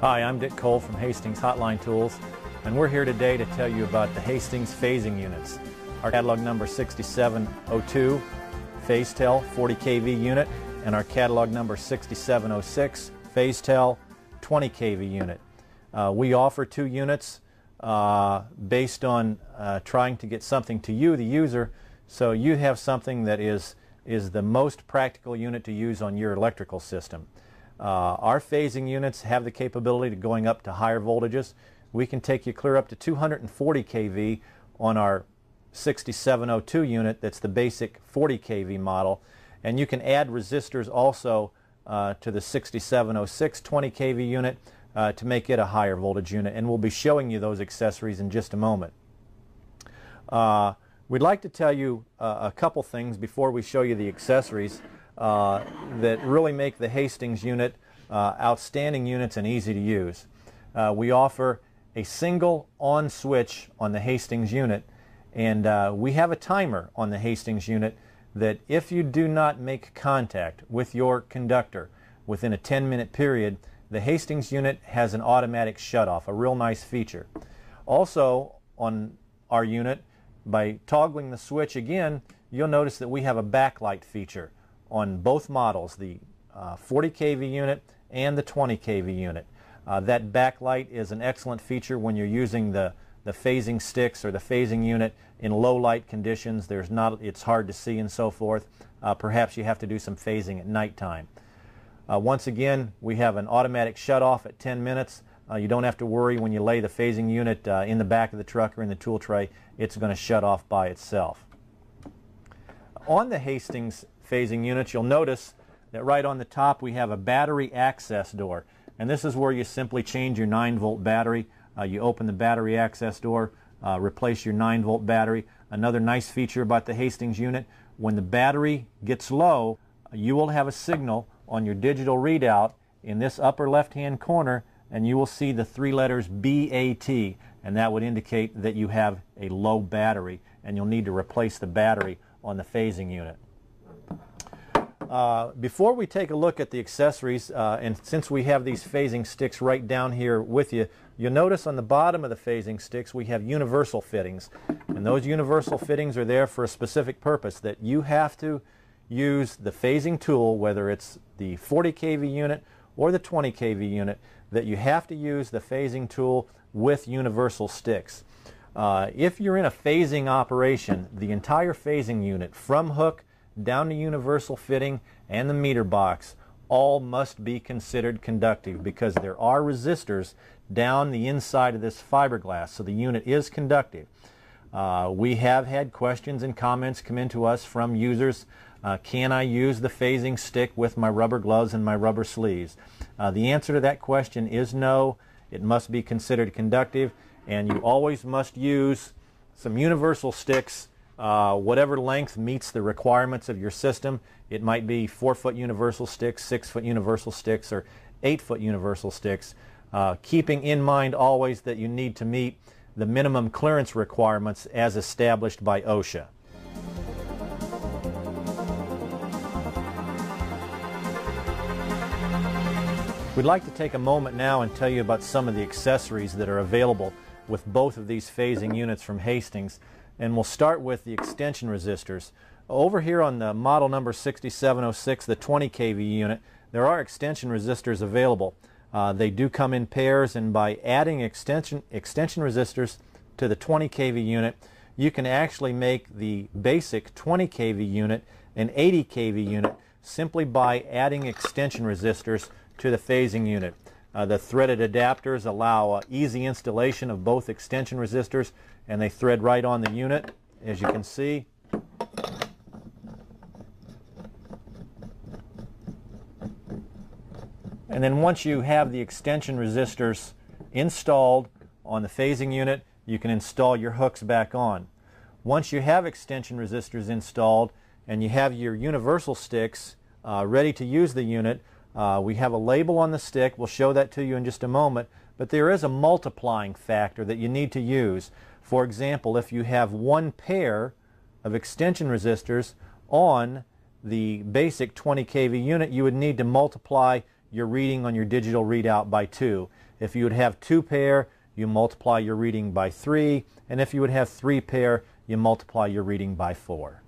Hi, I'm Dick Cole from Hastings Hotline Tools, and we're here today to tell you about the Hastings phasing units. Our catalog number 6702 PhaseTel 40 kV unit, and our catalog number 6706 PhaseTel 20 kV unit. We offer two units based on trying to get something to you, the user, so you have something that is the most practical unit to use on your electrical system. Our phasing units have the capability of going up to higher voltages. We can take you clear up to 240 kV on our 6702 unit, that's the basic 40 kV model, and you can add resistors also to the 6706 20 kV unit to make it a higher voltage unit, and we'll be showing you those accessories in just a moment. We'd like to tell you a couple things before we show you the accessories that really make the Hastings unit outstanding units and easy to use. We offer a single on switch on the Hastings unit, and we have a timer on the Hastings unit that if you do not make contact with your conductor within a 10-minute period, the Hastings unit has an automatic shutoff, a real nice feature. Also on our unit, by toggling the switch again, you'll notice that we have a backlight feature on both models, the 40 kV unit and the 20 kV unit. That backlight is an excellent feature when you're using the phasing sticks or the phasing unit in low light conditions. It's hard to see and so forth. Perhaps you have to do some phasing at nighttime. Once again, we have an automatic shutoff at 10 minutes. You don't have to worry when you lay the phasing unit in the back of the truck or in the tool tray. It's going to shut off by itself. On the Hastings phasing units, you'll notice that right on the top we have a battery access door, and this is where you simply change your 9-volt battery. You open the battery access door, replace your 9-volt battery. Another nice feature about the Hastings unit, when the battery gets low, you will have a signal on your digital readout in this upper left-hand corner, and you will see the three letters BAT, and that would indicate that you have a low battery and you'll need to replace the battery on the phasing unit. Before we take a look at the accessories, and since we have these phasing sticks right down here with you, you'll notice on the bottom of the phasing sticks we have universal fittings, and those universal fittings are there for a specific purpose, that you have to use the phasing tool, whether it's the 40 kV unit or the 20 kV unit, that you have to use the phasing tool with universal sticks. If you're in a phasing operation, the entire phasing unit from hook down to universal fitting and the meter box all must be considered conductive, because there are resistors down the inside of this fiberglass, so the unit is conductive. We have had questions and comments come into us from users. Can I use the phasing stick with my rubber gloves and my rubber sleeves? The answer to that question is no. It must be considered conductive, and you always must use some universal sticks, whatever length meets the requirements of your system. It might be 4-foot universal sticks, 6-foot universal sticks, or 8-foot universal sticks, keeping in mind always that you need to meet the minimum clearance requirements as established by OSHA. We'd like to take a moment now and tell you about some of the accessories that are available with both of these phasing units from Hastings, and we'll start with the extension resistors. Over here on the model number 6706, the 20 kV unit, there are extension resistors available. They do come in pairs, and by adding extension resistors to the 20 kV unit, you can actually make the basic 20 kV unit an 80 kV unit simply by adding extension resistors to the phasing unit. The threaded adapters allow easy installation of both extension resistors, and they thread right on the unit, as you can see. And then once you have the extension resistors installed on the phasing unit, you can install your hooks back on. Once you have extension resistors installed and you have your universal sticks ready to use the unit, we have a label on the stick. We'll show that to you in just a moment, but there is a multiplying factor that you need to use. For example, if you have one pair of extension resistors on the basic 20 kV unit, you would need to multiply your reading on your digital readout by 2. If you would have 2 pair, you multiply your reading by 3, and if you would have 3 pair, you multiply your reading by 4.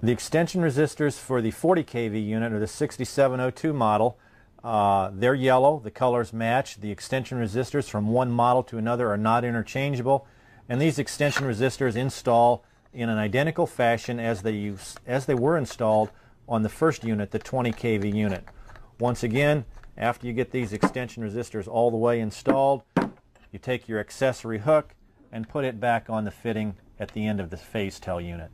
The extension resistors for the 40 kV unit or the 6702 model, they're yellow, the colors match. The extension resistors from one model to another are not interchangeable, and these extension resistors install in an identical fashion as they were installed on the first unit, the 20 kV unit. Once again, after you get these extension resistors all the way installed, you take your accessory hook and put it back on the fitting at the end of the phase tell unit.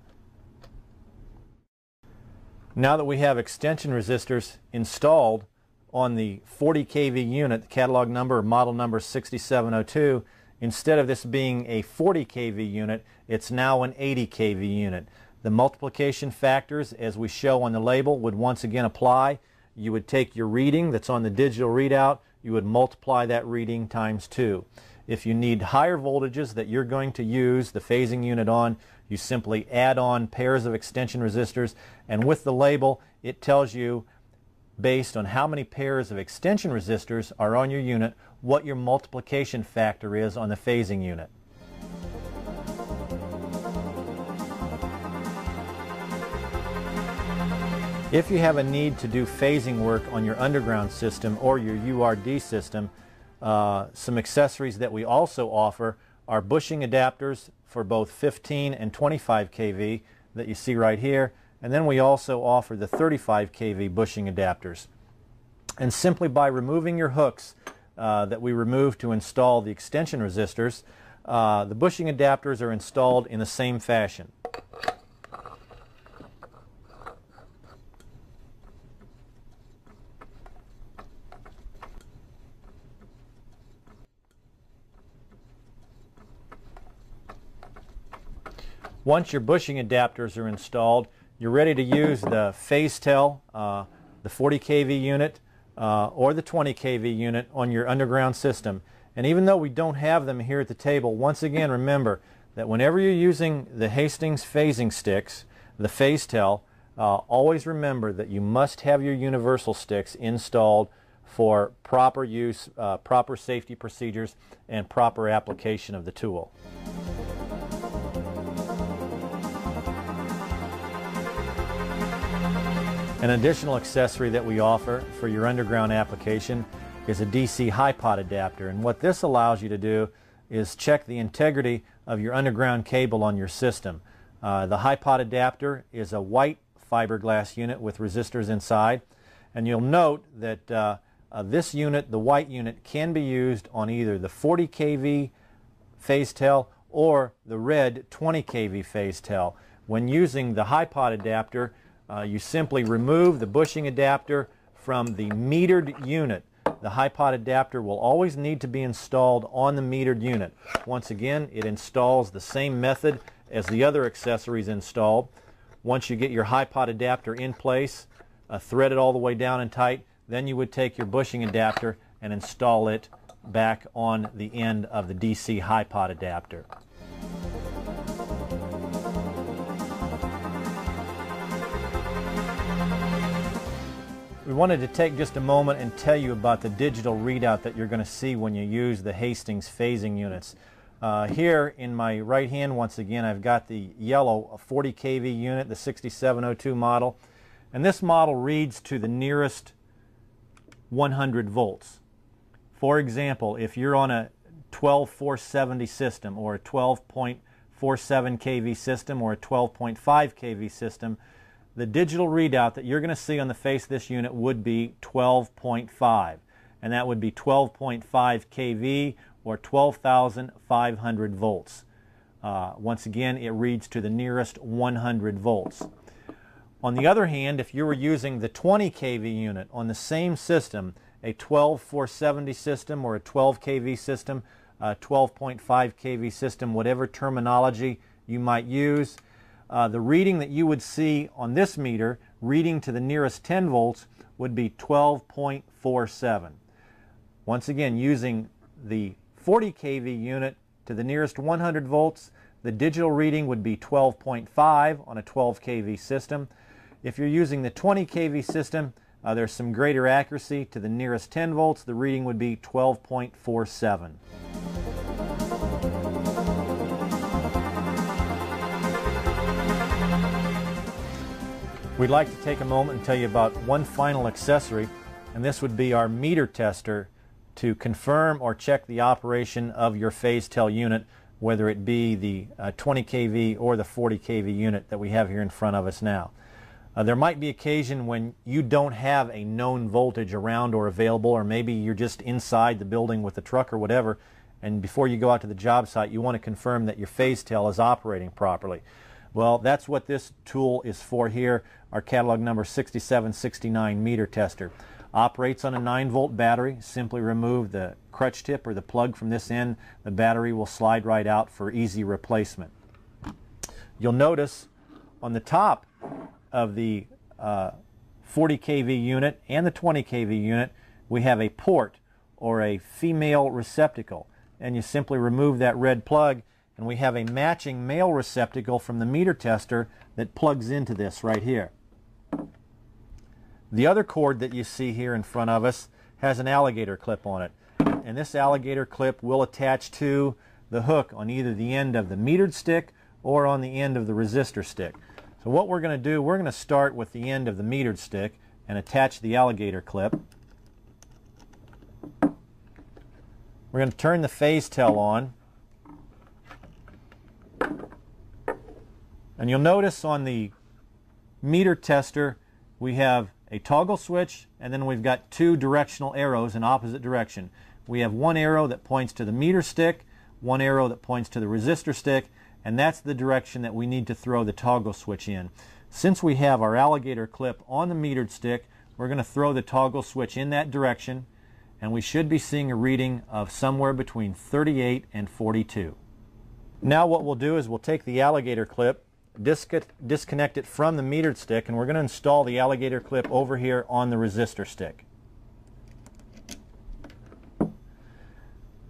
Now that we have extension resistors installed on the 40 kV unit, the catalog number or model number 6702, instead of this being a 40 kV unit, it's now an 80 kV unit. The multiplication factors, as we show on the label, would once again apply. You would take your reading that's on the digital readout, you would multiply that reading times 2. If you need higher voltages that you're going to use the phasing unit on, you simply add on pairs of extension resistors, and with the label it tells you, based on how many pairs of extension resistors are on your unit, what your multiplication factor is on the phasing unit. If you have a need to do phasing work on your underground system or your URD system, some accessories that we also offer are bushing adapters for both 15 and 25 kV that you see right here, and then we also offer the 35 kV bushing adapters. And simply by removing your hooks that we remove to install the extension resistors, the bushing adapters are installed in the same fashion. Once your bushing adapters are installed, you're ready to use the phase tell, the 40 kV unit or the 20 kV unit on your underground system. And even though we don't have them here at the table, once again remember that whenever you're using the Hastings phasing sticks, the phase tell, always remember that you must have your universal sticks installed for proper use, proper safety procedures, and proper application of the tool. An additional accessory that we offer for your underground application is a DC high pot adapter, and what this allows you to do is check the integrity of your underground cable on your system. The high pot adapter is a white fiberglass unit with resistors inside, and you'll note that this unit, the white unit, can be used on either the 40 kV phase tell or the red 20 kV phase tell. When using the high pot adapter, you simply remove the bushing adapter from the metered unit. The high pot adapter will always need to be installed on the metered unit. Once again, it installs the same method as the other accessories installed. Once you get your high pot adapter in place, thread it all the way down and tight, then you would take your bushing adapter and install it back on the end of the DC high pot adapter. We wanted to take just a moment and tell you about the digital readout that you're going to see when you use the Hastings phasing units. Here in my right hand, once again, I've got the yellow 40 kV unit, the 6702 model, and this model reads to the nearest 100 volts. For example, if you're on a 12470 system or a 12.47 kV system or a 12.5 kV system, the digital readout that you're going to see on the face of this unit would be 12.5, and that would be 12.5 kV or 12,500 volts. Once again, it reads to the nearest 100 volts. On the other hand, if you were using the 20 kV unit on the same system, a 12470 system or a 12 kV system, a 12.5 kV system, whatever terminology you might use, the reading that you would see on this meter, reading to the nearest 10 volts, would be 12.47. Once again, using the 40 kV unit to the nearest 100 volts, the digital reading would be 12.5 on a 12 kV system. If you're using the 20 kV system, There's some greater accuracy. To the nearest 10 volts, the reading would be 12.47. We'd like to take a moment and tell you about one final accessory, and this would be our meter tester to confirm or check the operation of your phase tell unit, whether it be the 20 kV or the 40 kV unit that we have here in front of us now. There might be occasion when you don't have a known voltage around or available, or maybe you're just inside the building with the truck or whatever, and before you go out to the job site you want to confirm that your phase tell is operating properly. Well, that's what this tool is for here. Our catalog number 6769 meter tester. Operates on a 9-volt battery. Simply remove the crutch tip or the plug from this end. The battery will slide right out for easy replacement. You'll notice on the top of the 40 kV unit and the 20 kV unit we have a port or a female receptacle, and you simply remove that red plug and we have a matching male receptacle from the meter tester that plugs into this right here. The other cord that you see here in front of us has an alligator clip on it, and this alligator clip will attach to the hook on either the end of the metered stick or on the end of the resistor stick. So what we're going to do, we're going to start with the end of the metered stick and attach the alligator clip. We're going to turn the phase tell on, and you'll notice on the meter tester we have a toggle switch, and then we've got two directional arrows in opposite direction. We have one arrow that points to the meter stick, one arrow that points to the resistor stick, and that's the direction that we need to throw the toggle switch in. Since we have our alligator clip on the metered stick, we're going to throw the toggle switch in that direction, and we should be seeing a reading of somewhere between 38 and 42. Now what we'll do is we'll take the alligator clip, disconnect it from the metered stick, and we're going to install the alligator clip over here on the resistor stick.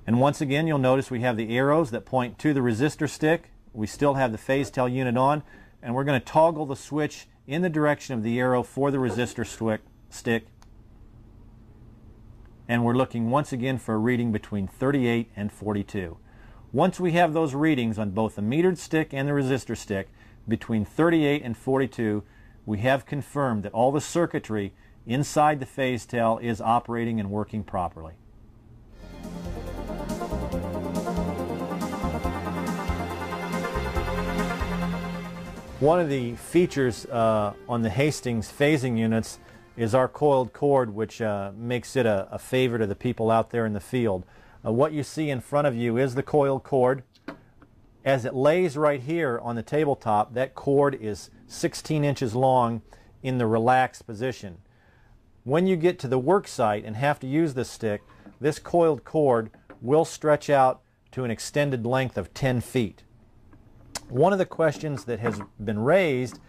And once again, you'll notice we have the arrows that point to the resistor stick. We still have the phase tell unit on, and we're going to toggle the switch in the direction of the arrow for the resistor stick. And we're looking once again for a reading between 38 and 42. Once we have those readings on both the metered stick and the resistor stick, between 38 and 42, we have confirmed that all the circuitry inside the phase tell is operating and working properly. One of the features on the Hastings phasing units is our coiled cord, which makes it a favorite of the people out there in the field. What you see in front of you is the coiled cord. As it lays right here on the tabletop, that cord is 16 inches long in the relaxed position. When you get to the work site and have to use this stick, this coiled cord will stretch out to an extended length of 10 feet. One of the questions that has been raised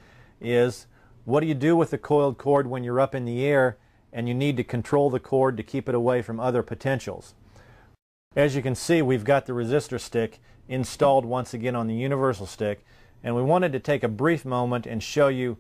is, what do you do with the coiled cord when you're up in the air and you need to control the cord to keep it away from other potentials? As you can see, we've got the resistor stick installed once again on the universal stick, and we wanted to take a brief moment and show you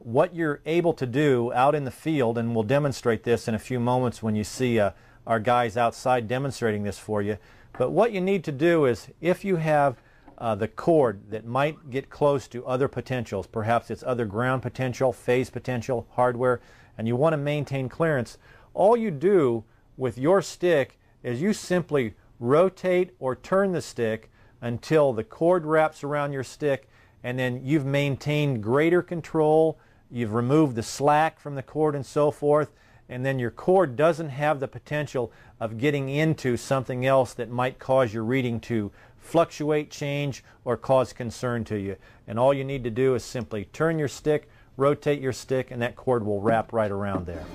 what you're able to do out in the field, and we'll demonstrate this in a few moments when you see our guys outside demonstrating this for you. But what you need to do is, if you have the cord that might get close to other potentials, perhaps it's other ground potential, phase potential, hardware, and you want to maintain clearance, all you do with your stick is you simply rotate or turn the stick until the cord wraps around your stick, and then you've maintained greater control, you've removed the slack from the cord and so forth, and then your cord doesn't have the potential of getting into something else that might cause your reading to fluctuate, change, or cause concern to you. And all you need to do is simply turn your stick, rotate your stick, and that cord will wrap right around there.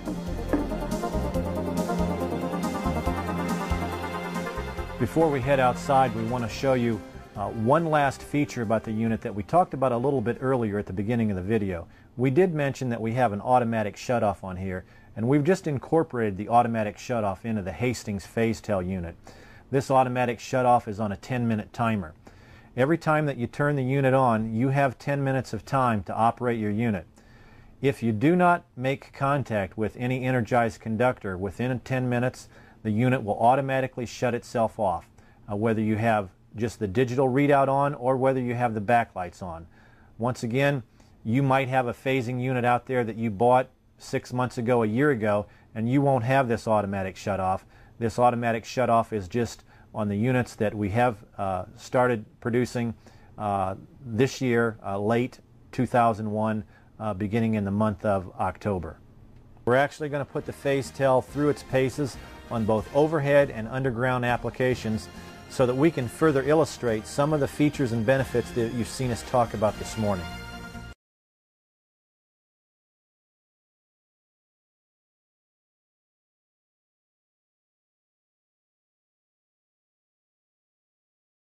Before we head outside, we want to show you one last feature about the unit that we talked about a little bit earlier at the beginning of the video. We did mention that we have an automatic shutoff on here, and we've just incorporated the automatic shutoff into the Hastings phase tell unit. This automatic shutoff is on a 10-minute timer. Every time that you turn the unit on, you have 10 minutes of time to operate your unit. If you do not make contact with any energized conductor within 10 minutes, the unit will automatically shut itself off, whether you have just the digital readout on or whether you have the backlights on. Once again, you might have a phasing unit out there that you bought 6 months ago, a year ago, and you won't have this automatic shut-off. This automatic shut-off is just on the units that we have started producing this year, late 2001, beginning in the month of October. We're actually going to put the phase tell through its paces on both overhead and underground applications so that we can further illustrate some of the features and benefits that you've seen us talk about this morning.